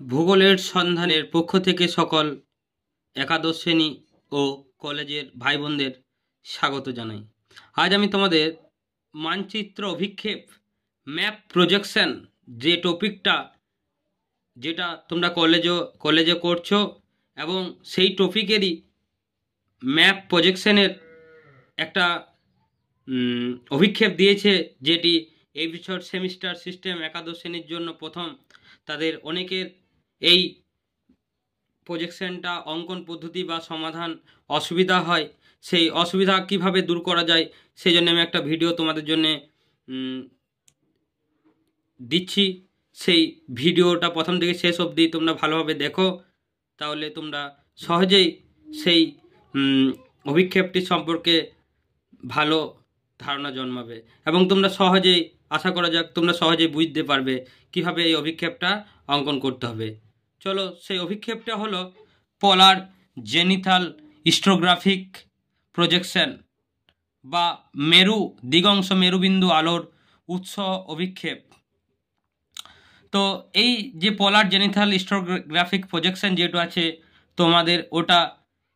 ভূগোলের সন্ধানের পক্ষ থেকে সকল একাদশ শ্রেণী ও কলেজের ভাই বোনদের স্বাগত জানাই। আজ আমি তোমাদের মানচিত্র অভিক্ষেপ ম্যাপ প্রজেকশন যে টপিকটা যেটা তোমরা কলেজে করছো এবং সেই টপিকেরই ম্যাপ প্রজেকশনের একটা অভিক্ষেপ দিয়েছে, যেটি এই বছর সেমিস্টার সিস্টেম একাদশ শ্রেণীর জন্য প্রথম। তাদের অনেকের এই প্রজেকশনটা অঙ্কন পদ্ধতি বা সমাধান অসুবিধা হয়, সেই অসুবিধা কিভাবে দূর করা যায় সেই জন্য আমি একটা ভিডিও তোমাদের জন্য দিচ্ছি। সেই ভিডিওটা প্রথম থেকে শেষ অবধি তোমরা ভালোভাবে দেখো, তাহলে তোমরা সহজেই সেই অভিক্ষেপটি সম্পর্কে ভালো ধারণা জন্মাবে এবং তোমরা সহজেই, আশা করা যাক তোমরা সহজেই বুঝতে পারবে কিভাবে এই অভিক্ষেপটা অঙ্কন করতে হবে। চলো, সেই অভিক্ষেপটা হলো পোলার জেনিথাল স্ট্রোগ্রাফিক প্রজেকশন বা মেরু দিগংশ মেরুবিন্দু আলোর উৎস অভিক্ষেপ। তো এই যে পোলার জেনিথাল স্ট্রোগ্রাফিক প্রজেকশন যেটা আছে তোমাদের, ওটা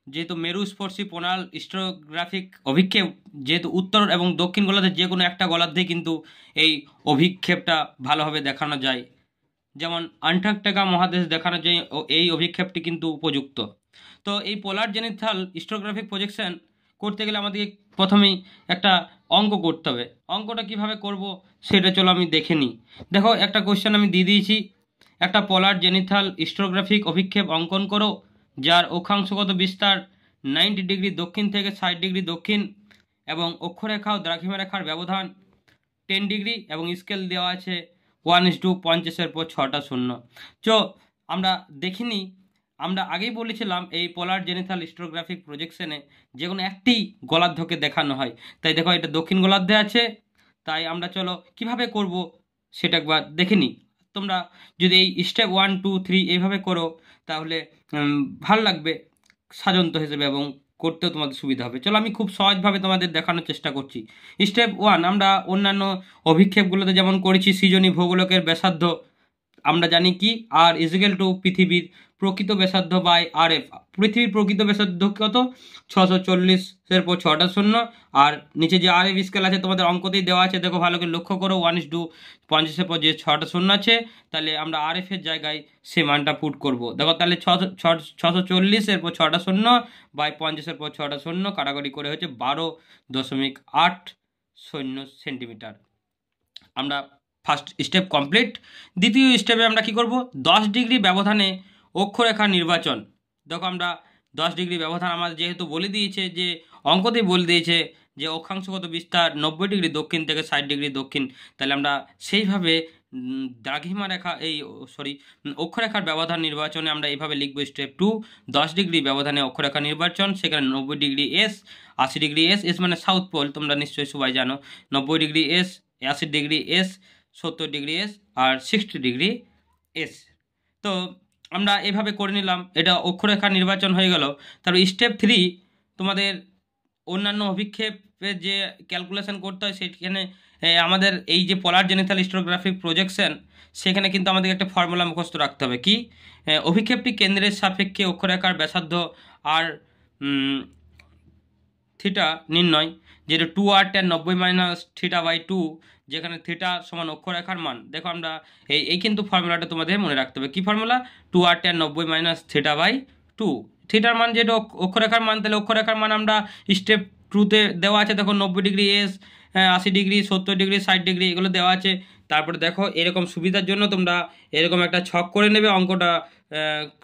যেহেতু মেরুস্পর্শী পোলার স্ট্রোগ্রাফিক অভিক্ষেপ, যেহেতু উত্তর এবং দক্ষিণ গোলার্ধে যে কোনো একটা গোলার্ধে কিন্তু এই অভিক্ষেপটা ভালোভাবে দেখানো যায়। যেমন আন্টার্কটিকা মহাদেশ দেখানো যায় এই অভিক্ষেপটি কিন্তু উপযুক্ত। তো এই পোলার জেনিথাল স্ট্রোগ্রাফিক প্রজেকশন করতে গেলে আমাদেরকে প্রথমেই একটা অঙ্ক করতে হবে। অঙ্কটা কিভাবে করব সেটা চলো আমি দেখে নিই। দেখো, একটা কোশ্চেন আমি দিয়ে দিয়েছি, একটা পোলার জেনিথাল স্ট্রোগ্রাফিক অভিক্ষেপ অঙ্কন করো যার অক্ষাংশগত বিস্তার 90 ডিগ্রি দক্ষিণ থেকে 60 ডিগ্রি দক্ষিণ এবং অক্ষরেখা ও দ্রাঘিমা রেখার ব্যবধান 10 ডিগ্রি এবং স্কেল দেওয়া আছে 1:50 / 6টা 0। আমরা দেখিনি, আমরা আগেই বলেছিলাম এই পোলার জেনিথাল স্ট্রোগ্রাফিক প্রজেকশনে যে কোনো একটি গোলার্ধকে দেখানো হয়। তাই দেখো, এটা দক্ষিণ গোলার্ধে আছে, তাই আমরা চলো কিভাবে করব সেটা একবার দেখে নিই। তোমরা যদি এই স্টেপ 1, 2, 3 এইভাবে করো তাহলে ভালো লাগবে সাজন্ত হিসেবে এবং করতেও তোমাদের সুবিধা হবে। চলো, আমি খুব সহজভাবে তোমাদের দেখানোর চেষ্টা করছি। স্টেপ 1, আমরা অন্যান্য অভিক্ষেপগুলোতে যেমন করেছি সৃজনী ভূগোলকের ব্যাসার্ধ আমরা জানি কি আর ইজিক্যাল টু পৃথিবীর প্রকৃত ব্যাসার্ধ বাই আর এফ। পৃথিবীর প্রকৃত ব্যাসার্ধ কত? 640 আর নিচে যে আর এফ স্কেল আছে তোমাদের অঙ্কতেই দেওয়া আছে, দেখো ভালো করে লক্ষ্য করো, 1:50 আছে, তাহলে আমরা আর এফ এর জায়গায় সে মানটা পুট করব। দেখো তাহলে 640 বাই 50 কাটাকাটি করে হচ্ছে 12.8 সেন্টিমিটার। আমরা ফার্স্ট স্টেপ কমপ্লিট। দ্বিতীয় স্টেপে আমরা কি করব? 10 ডিগ্রি ব্যবধানে অক্ষরেখা নির্বাচন। দেখো, আমরা 10 ডিগ্রি ব্যবধান আমাদের যেহেতু বলে দিয়েছে, যে অঙ্কতেই বলে দিয়েছে যে অক্ষাংশগত বিস্তার 90 ডিগ্রি দক্ষিণ থেকে 60 ডিগ্রি দক্ষিণ, তাহলে আমরা সেইভাবে দ্রাঘিমা রেখা অক্ষরেখার ব্যবধান নির্বাচনে আমরা এইভাবে লিখবো। স্টেপ 2, 10 ডিগ্রি ব্যবধানে অক্ষরেখা নির্বাচন, সেখানে 90 degree S, 80 degree S, S মানে সাউথ পোল, তোমরা নিশ্চয়ই সবাই জানো। 90 degree S, 80 degree S, 70 degree S আর 60 ডিগ্রি এস। তো আমরা এভাবে করে নিলাম, এটা অক্ষরেখা নির্বাচন হয়ে গেল। তারপর স্টেপ 3, তোমাদের অন্যান্য অভিক্ষেপের যে ক্যালকুলেশন করতে হয় সেখানে আমাদের এই যে পোলার জেনিথাল স্ট্রোগ্রাফিক প্রজেকশন, সেখানে কিন্তু আমাদের একটা ফর্মুলা মুখস্থ রাখতে হবে। কি? অভিক্ষেপটি কেন্দ্রের সাপেক্ষে অক্ষরেখার ব্যাসার্ধ আর থিটা নির্ণয়, যেটা 2r tan 90 - θ/2, যেখানে থিটা সমান অক্ষরেখার মান। দেখো, আমরা এই কিন্তু ফর্মুলাটা তোমাদের মনে রাখতে হবে। কি ফর্মুলা? 2r tan 90 - θ/2। থিটার মান যেটা অক্ষরেখার মান, তাহলে অক্ষরেখার মান আমরা স্টেপ 2তে দেওয়া আছে। দেখো 90 degree S, 80 degree, 70 degree, 60 degree এগুলো দেওয়া আছে। তারপরে দেখো, এরকম সুবিধার জন্য তোমরা এরকম একটা ছক করে নেবে অঙ্কটা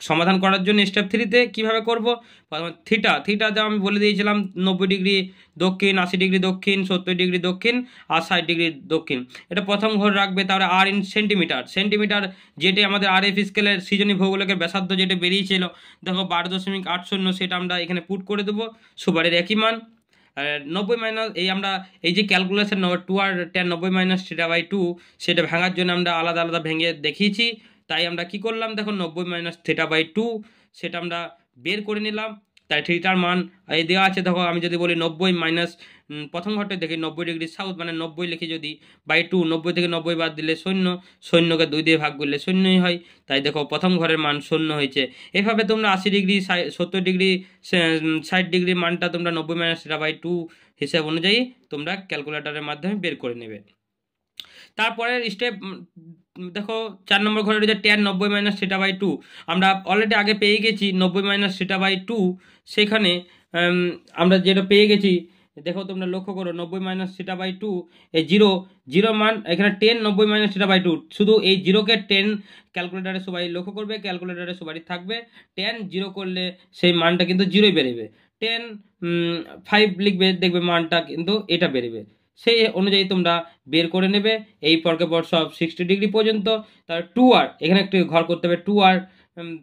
সমাধান করার জন্য। স্টেপ 3তে কীভাবে করব? থিটা যা আমি বলে দিয়েছিলাম, 90 ডিগ্রি দক্ষিণ, 80 ডিগ্রি দক্ষিণ, 70 ডিগ্রি দক্ষিণ আর 60 ডিগ্রি দক্ষিণ, এটা প্রথম ঘর রাখবে। তাহলে আর ইন সেন্টিমিটার যেটি আমাদের আর এফ স্কেলের সৃজনী ভূগোলকের ব্যাসার্ধ যেটা বেরিয়েছিল, দেখো 12.80, সেটা আমরা এখানে পুট করে দেবো। সুবারের একই মান 90 আমরা এই যে ক্যালকুলেশন 2r tan 90 - θ/2, সেটা ভাঙার জন্য আমরা আলাদা আলাদা ভেঙে দেখিয়েছি। তাই আমরা কি করলাম? দেখো 90 - θ/2 সেটা আমরা বের করে নিলাম। তাই থিটার মান এই দেওয়া আছে। দেখো আমি যদি বলি 90 মাইনাস প্রথম ঘরটা দেখি 90 ডিগ্রি সাউথ, মানে 90 লিখি যদি বাই 2, 90 থেকে 90 বাদ দিলে 0, 0কে 2 দিয়ে ভাগ করলে 0ই হয়। তাই দেখো প্রথম ঘরের মান 0 হয়েছে। এভাবে তোমরা 80 ডিগ্রি 70 ডিগ্রি 60 ডিগ্রি মানটা তোমরা 90 মাইনাস থিটা বাই 2 হিসাব অনুযায়ী তোমরা ক্যালকুলেটরের মাধ্যমে বের করে নেবে। তারপরের স্টেপ দেখো 4 নম্বর ঘরে রয়েছে tan 90 মাইনাস থিটা বাই 2। আমরা অলরেডি আগে পেয়ে গেছি 90 মাইনাস থিটা বাই 2, সেখানে আমরা যেটা পেয়ে গেছি দেখো তোমরা লক্ষ্য করো 90 মাইনাস থিটা বাই 2 এই জিরো মান এখানে 10 90 মাইনাস থিটা বাই 2, শুধু এই জিরোকে 10 ক্যালকুলেটারে সবাই লক্ষ্য করবে, ক্যালকুলেটারে সবারই থাকবে 10, জিরো করলে সেই মানটা কিন্তু জিরোই বেরোবে। 10 5 লিখবে, দেখবে মানটা কিন্তু এটা বেরোবে। সেই অনুযায়ী তোমরা বের করে নেবে এই পরকে পর সব 60 ডিগ্রি পর্যন্ত। তার 2r এখানে একটু ঘর করতে হবে 2r,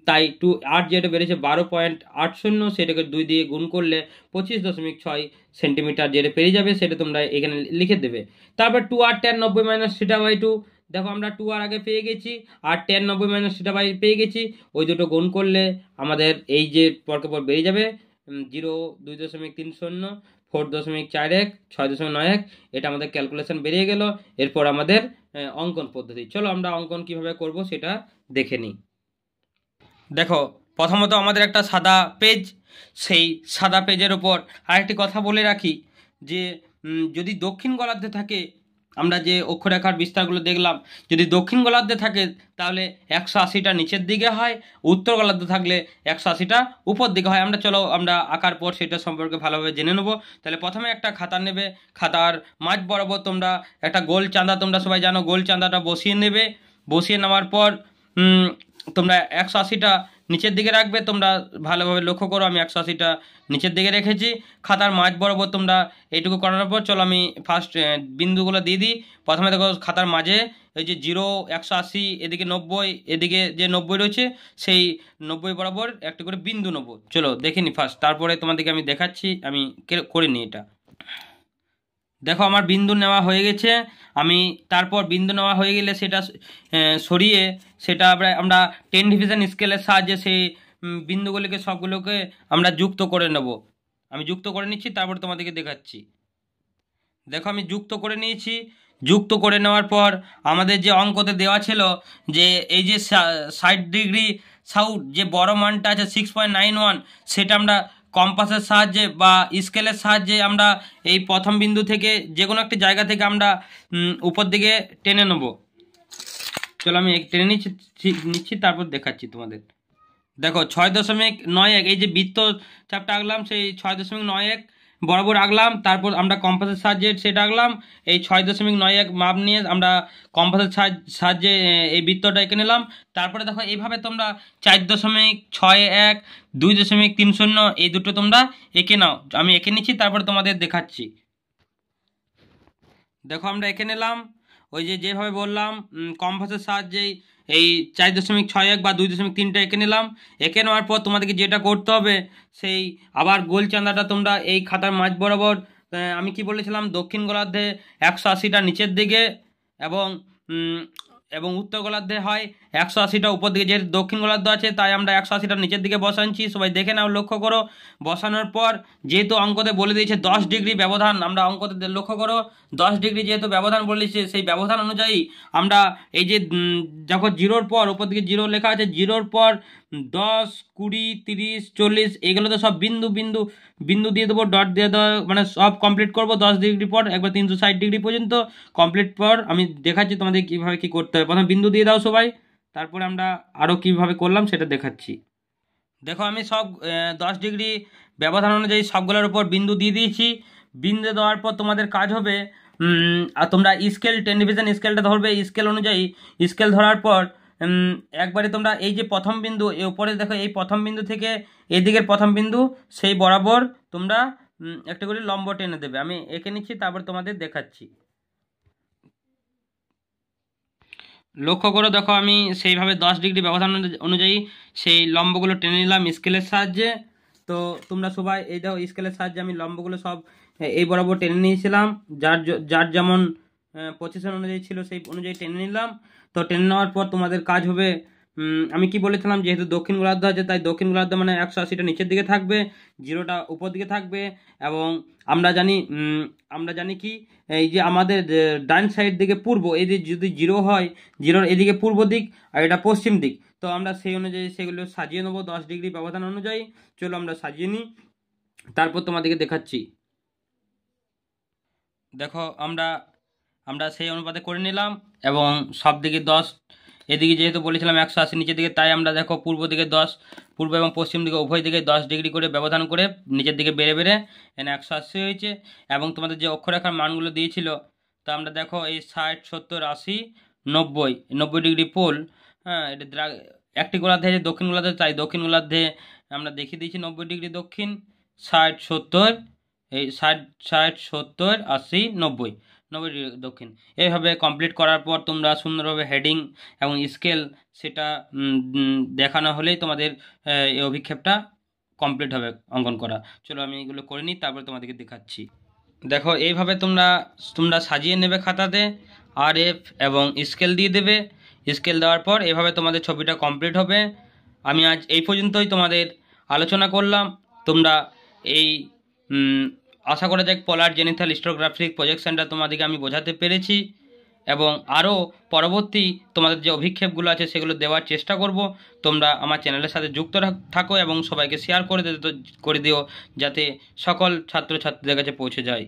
তাই 2r যেটা বেড়েছে 12.80, সেটাকে 2 দিয়ে গুণ করলে 25.6 সেন্টিমিটার যেটা পেরিয়ে যাবে সেটা তোমরা এখানে লিখে দেবে। তারপর 2r tan 90 minus theta by 2, দেখো আমরা 2r আগে পেয়ে গেছি আর tan 90 মাইনাস থিটা বাই পেয়ে গেছি, ওই দুটো গুণ করলে আমাদের এই যে পরকে পর বেরিয়ে যাবে 0, 2.30, 4.41, 6.91, এটা আমাদের ক্যালকুলেশন বেরিয়ে গেল। এরপর আমাদের অঙ্কন পদ্ধতি, চলো আমরা অঙ্কন কিভাবে করব সেটা দেখে নিই। দেখো প্রথমত আমাদের একটা সাদা পেজ, সেই সাদা পেজের ওপর আরেকটি কথা বলে রাখি যে যদি দক্ষিণ গোলার্ধে থাকে, আমরা যে অক্ষরেখার বিস্তারগুলো দেখলাম, যদি দক্ষিণ গোলার্ধে থাকে তাহলে 180টা নিচের দিকে হয়, উত্তর গোলার্ধে থাকলে 180টা উপর দিকে হয়। চলো আমরা আঁকার পর সেটা সম্পর্কে ভালোভাবে জেনে নেবো। তাহলে প্রথমে একটা খাতা নেবে, খাতার মাঝ বরাবর তোমরা একটা গোল চাঁদা, তোমরা সবাই জানো গোল চাঁদাটা বসিয়ে নেবে। বসিয়ে নেওয়ার পর তোমরা 180টা নিচের দিকে রাখবে। তোমরা ভালোভাবে লক্ষ্য করো, আমি 180টা নিচের দিকে রেখেছি। খাতার মাঝ বরাবর তোমরা এইটুকু করানোর পর চলো আমি ফার্স্ট বিন্দুগুলো দিয়ে দিই। প্রথমে দেখো খাতার মাঝে এই যে 0, 180, এদিকে 90, এদিকে যে 90 রয়েছে সেই 90 বরাবর একটি করে বিন্দু নেবো। চলো দেখে নিই ফার্স্ট, তারপরে তোমাদেরকে আমি দেখাচ্ছি আমি করে নিই এটা। দেখো আমার বিন্দু নেওয়া হয়ে গেছে। আমি তারপর বিন্দু নেওয়া হয়ে গেলে সেটা সরিয়ে সেটা আমরা 10 ডিভিশন স্কেলের সাহায্যে সেই বিন্দুগুলিকে সবগুলোকে আমরা যুক্ত করে নেব। আমি যুক্ত করে নিচ্ছি, তারপর তোমাদেরকে দেখাচ্ছি। দেখো আমি যুক্ত করে নিয়েছি। যুক্ত করে নেওয়ার পর আমাদের যে অঙ্কতে দেওয়া ছিল যে এই যে 60 ডিগ্রি সাউথ যে বড় মানটা আছে 6.91, সেটা আমরা কম্পাসের সাহায্যে বা স্কেলের সাহায্যে আমরা এই প্রথম বিন্দু থেকে যে কোনো একটি জায়গা থেকে আমরা উপর দিকে টেনে নেব। চলো আমি টেনে নিচ্ছি তারপর দেখাচ্ছি তোমাদের। দেখো 6.91 এই যে বৃত্ত চাপটা আঁকলাম সেই 6.91 বরাবর আঁকলাম। তারপর আমরা কম্পাসের সাহায্যে সেটা আঁকলাম। এই 6.91 মাপ নিয়ে আমরা কম্পাসের সাহায্যে এই বৃত্তটা এঁকে নিলাম। তারপরে দেখো এইভাবে তোমরা 4.61, 2.30 এই দুটো তোমরা এঁকে নাও। আমি এঁকে নিচ্ছি, তারপরে তোমাদের দেখাচ্ছি। দেখো আমরা এঁকে নিলাম ওই যেভাবে বললাম কম্পাসের সাহায্যেই এই 4.61 বা 2.3টা এঁকে নিলাম। এঁকে নেওয়ার পর তোমাদেরকে যেটা করতে হবে সেই আবার গোল চাঁদাটা তোমরা এই খাতার মাঝ বরাবর, আমি কি বলেছিলাম দক্ষিণ গোলার্ধে 180টা নিচের দিকে এবং উত্তর গোলার্ধে হয় 180টা উপর দিকে। যেহেতু দক্ষিণ গোলার্ধ আছে তাই আমরা 180টা নিচের দিকে বসাচ্ছি। সবাই দেখে নাও, লক্ষ্য করো। বসানোর পর যেহেতু অঙ্কতে বলে দিয়েছে 10 ডিগ্রি ব্যবধান, আমরা অঙ্কতে লক্ষ্য করো 10 ডিগ্রি যেহেতু ব্যবধান বলেছে, সেই ব্যবধান অনুযায়ী আমরা এই যে যখন জিরোর পর উপর দিকে জিরো লেখা আছে, জিরোর পর 10, 20, 30, 40 এগুলো তো সব বিন্দু দিয়ে দেবো, ডট দিয়ে দেবো, মানে সব কমপ্লিট করবো 10 ডিগ্রি পর একবার 360 ডিগ্রি পর্যন্ত কমপ্লিট পর আমি দেখাচ্ছি তোমাদের কীভাবে কী করতে হবে। প্রথমে বিন্দু দিয়ে দাও সবাই, তারপরে আমরা আরও কীভাবে করলাম সেটা দেখাচ্ছি। দেখো আমি সব 10 ডিগ্রি ব্যবধান অনুযায়ী সবগুলোর উপর বিন্দু দিয়ে দিয়েছি। বিন্দু দেওয়ার পর তোমাদের কাজ হবে আর তোমরা স্কেল 10 ডিভিশন স্কেলটা ধরবে। স্কেল অনুযায়ী স্কেল ধরার পর একবারে তোমরা এই যে প্রথম বিন্দু এর উপরে দেখো, এই প্রথম বিন্দু থেকে এদিকের প্রথম বিন্দু সেই বরাবর তোমরা একটা করে লম্ব টেনে দেবে। আমি এঁকে নিচ্ছি, তারপর তোমাদের দেখাচ্ছি। লক্ষ্য করো, দেখো আমি সেইভাবে 10 ডিগ্রি ব্যবধান অনুযায়ী সেই লম্বগুলো টেনে নিলাম স্কেলের সাহায্যে। তো তোমরা সবাই এই দেখো স্কেলের সাহায্যে আমি লম্বগুলো সব এই বরাবর টেনে নিয়েছিলাম, যার যেমন পজিশন অনুযায়ী ছিল সেই অনুযায়ী টেনে নিলাম। তো টেনে নেওয়ার পর তোমাদের কাজ হবে আমি কি বলেছিলাম, যেহেতু দক্ষিণ গোলার্ধ আছে তাই দক্ষিণ গোলার্ধ মানে 180টা নিচের দিকে থাকবে, জিরোটা উপর দিকে থাকবে। এবং আমরা জানি কি, এই যে আমাদের ডান সাইড দিকে পূর্ব, এই যে যদি জিরো হয়, জিরোর এদিকে পূর্ব দিক আর এটা পশ্চিম দিক, তো আমরা সেই অনুযায়ী সেগুলো সাজিয়ে নেবো 10 ডিগ্রি ব্যবধান অনুযায়ী। চলো আমরা সাজিয়ে নিই, তারপর তোমাদেরকে দেখাচ্ছি। দেখো আমরা আমরা সেই অনুপাতে করে নিলাম, এবং সব দিকে 10, এদিকে যেহেতু বলেছিলাম 180 নিচের দিকে, তাই আমরা দেখো পূর্ব দিকে 10, পূর্ব এবং পশ্চিম দিকে উভয় দিকে 10 ডিগ্রি করে ব্যবধান করে নিচের দিকে বেড়ে বেড়ে এখানে 180 হয়েছে। এবং তোমাদের যে অক্ষরেখার মানগুলো দিয়েছিল, তা আমরা দেখো এই 60, 70, 80, 90, 90 ডিগ্রি পোল। হ্যাঁ, এটা একটি গোলার্ধে যে দক্ষিণ গোলার্ধে, তাই দক্ষিণ গোলার্ধে আমরা দেখিয়ে দিয়েছি 90 ডিগ্রি দক্ষিণ, 60, 70, এই 60, 60, 70, 80, 90, 90 ডিগ্রি দক্ষিণ। এইভাবে কমপ্লিট করার পর তোমরা সুন্দরভাবে হেডিং এবং স্কেল সেটা দেখানো হলেই তোমাদের এই অভিক্ষেপটা কমপ্লিট হবে অঙ্কন করা। চলো আমি এগুলো করে নিই, তারপরে তোমাদেরকে দেখাচ্ছি। দেখো এইভাবে তোমরা তোমরা সাজিয়ে নেবে খাতাতে, RF এবং স্কেল দিয়ে দেবে। স্কেল দেওয়ার পর এভাবে তোমাদের ছবিটা কমপ্লিট হবে। আমি আজ এই পর্যন্তই তোমাদের আলোচনা করলাম। তোমরা এই আশা করা যাক পোলার জেনিথাল হিস্টোগ্রাফিক প্রজেকশনটা তোমাদেরকে আমি বোঝাতে পেরেছি, এবং আরও পরবর্তী তোমাদের যে অভিক্ষেপগুলো আছে সেগুলো দেওয়ার চেষ্টা করব। তোমরা আমার চ্যানেলের সাথে যুক্ত থাকো এবং সবাইকে শেয়ার করে দিও, যাতে সকল ছাত্রছাত্রীদের কাছে পৌঁছে যায়।